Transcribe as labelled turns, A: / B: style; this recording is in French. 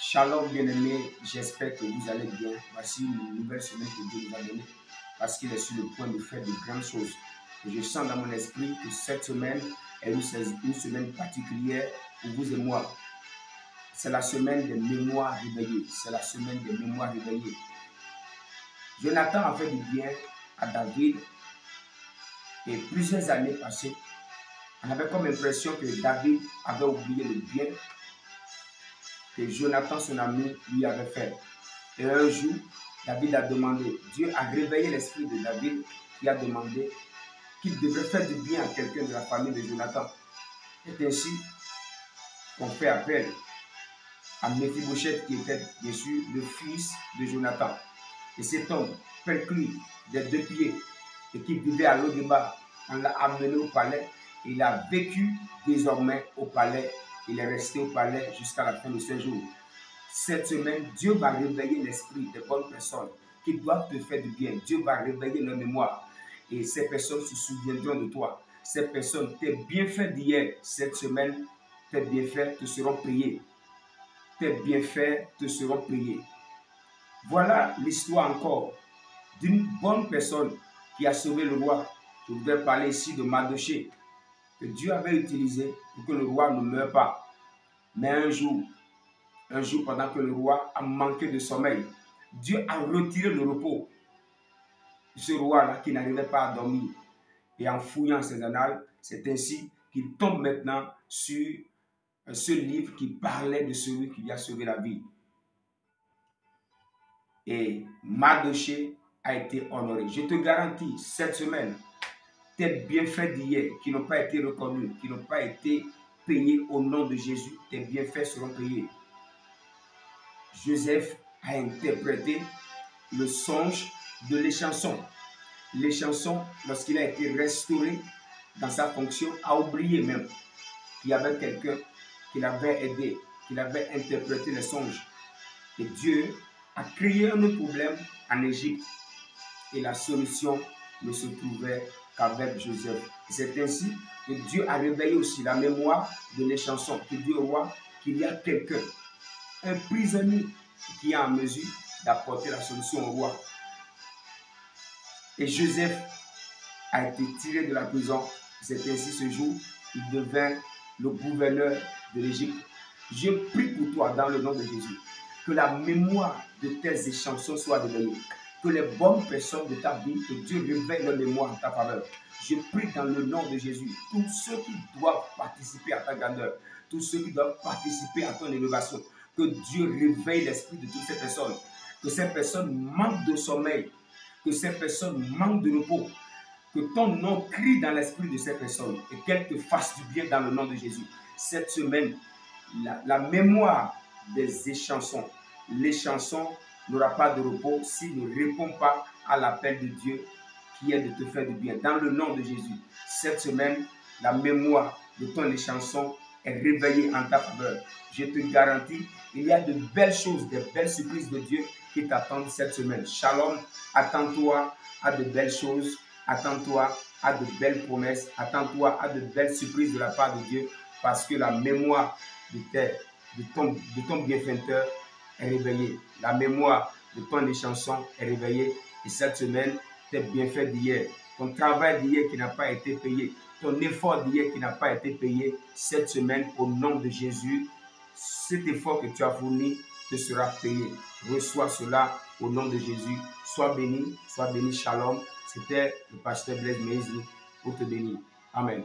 A: Shalom bien-aimés, j'espère que vous allez bien. Voici une nouvelle semaine que Dieu nous a donnée parce qu'il est sur le point de faire de grandes choses. Et je sens dans mon esprit que cette semaine est une semaine particulière pour vous et moi. C'est la semaine des mémoires réveillées. C'est la semaine des mémoires réveillées. Jonathan a fait du bien à David et plusieurs années passées, on avait comme impression que David avait oublié le bien que Jonathan, son ami, lui avait fait. Et un jour, David a demandé, Dieu a réveillé l'esprit de David qui a demandé qu'il devrait faire du bien à quelqu'un de la famille de Jonathan. C'est ainsi qu'on fait appel à Méphibosheth qui était bien sûr le fils de Jonathan. Et cet homme, perclus des 2 pieds et qui vivait à Lo-Débar, on l'a amené au palais. Il a vécu désormais au palais. Il est resté au palais jusqu'à la fin de ses jours. Cette semaine, Dieu va réveiller l'esprit des bonnes personnes qui doivent te faire du bien. Dieu va réveiller leur mémoire. Et ces personnes se souviendront de toi. Ces personnes, tes bienfaits d'hier, cette semaine, tes bienfaits te seront payés. Tes bienfaits te seront payés. Voilà l'histoire encore d'une bonne personne qui a sauvé le roi. Je voudrais parler ici de Mardochée, que Dieu avait utilisé pour que le roi ne meure pas. Mais un jour, pendant que le roi a manqué de sommeil, Dieu a retiré le repos de ce roi-là qui n'arrivait pas à dormir. Et en fouillant ses annales, c'est ainsi qu'il tombe maintenant sur ce livre qui parlait de celui qui lui a sauvé la vie. Et Mardochée a été honoré. Je te garantis, cette semaine, tes bienfaits d'hier qui n'ont pas été reconnus, qui n'ont pas été payés au nom de Jésus, tes bienfaits seront payés. Joseph a interprété le songe de l'échanson. L'échanson, lorsqu'il a été restauré dans sa fonction, a oublié même qu'il y avait quelqu'un qui l'avait aidé, qui l'avait interprété les songes. Et Dieu a créé un autre problème en Égypte et la solution ne se trouvait qu'avec Joseph. C'est ainsi que Dieu a réveillé aussi la mémoire de l'échanson, qui dit au roi qu'il y a quelqu'un, un prisonnier qui est en mesure d'apporter la solution au roi. Et Joseph a été tiré de la prison. C'est ainsi ce jour, il devint le gouverneur de l'Égypte. Je prie pour toi dans le nom de Jésus, que la mémoire de tes échansons soit réveillée. Que les bonnes personnes de ta vie, que Dieu réveille leur mémoire en ta faveur. Je prie dans le nom de Jésus, tous ceux qui doivent participer à ta grandeur, tous ceux qui doivent participer à ton élévation, que Dieu réveille l'esprit de toutes ces personnes, que ces personnes manquent de sommeil, que ces personnes manquent de repos, que ton nom crie dans l'esprit de ces personnes et qu'elles te fassent du bien dans le nom de Jésus. Cette semaine, la mémoire des échansons, l'échanson n'aura pas de repos s'il ne répond pas à l'appel de Dieu qui est de te faire du bien. Dans le nom de Jésus, cette semaine, la mémoire de ton échanson est réveillée en ta faveur. Je te garantis, il y a de belles choses, de belles surprises de Dieu qui t'attendent cette semaine. Shalom, attends-toi à de belles choses, attends-toi à de belles promesses, attends-toi à de belles surprises de la part de Dieu parce que la mémoire de ton bienfaiteur est réveillée. La mémoire de ton échanson est réveillée. Et cette semaine, tes bienfaits d'hier, ton travail d'hier qui n'a pas été payé, ton effort d'hier qui n'a pas été payé, cette semaine, au nom de Jésus, cet effort que tu as fourni te sera payé. Reçois cela au nom de Jésus. Sois béni, shalom. C'était le pasteur Blaise Meizli pour te bénir. Amen.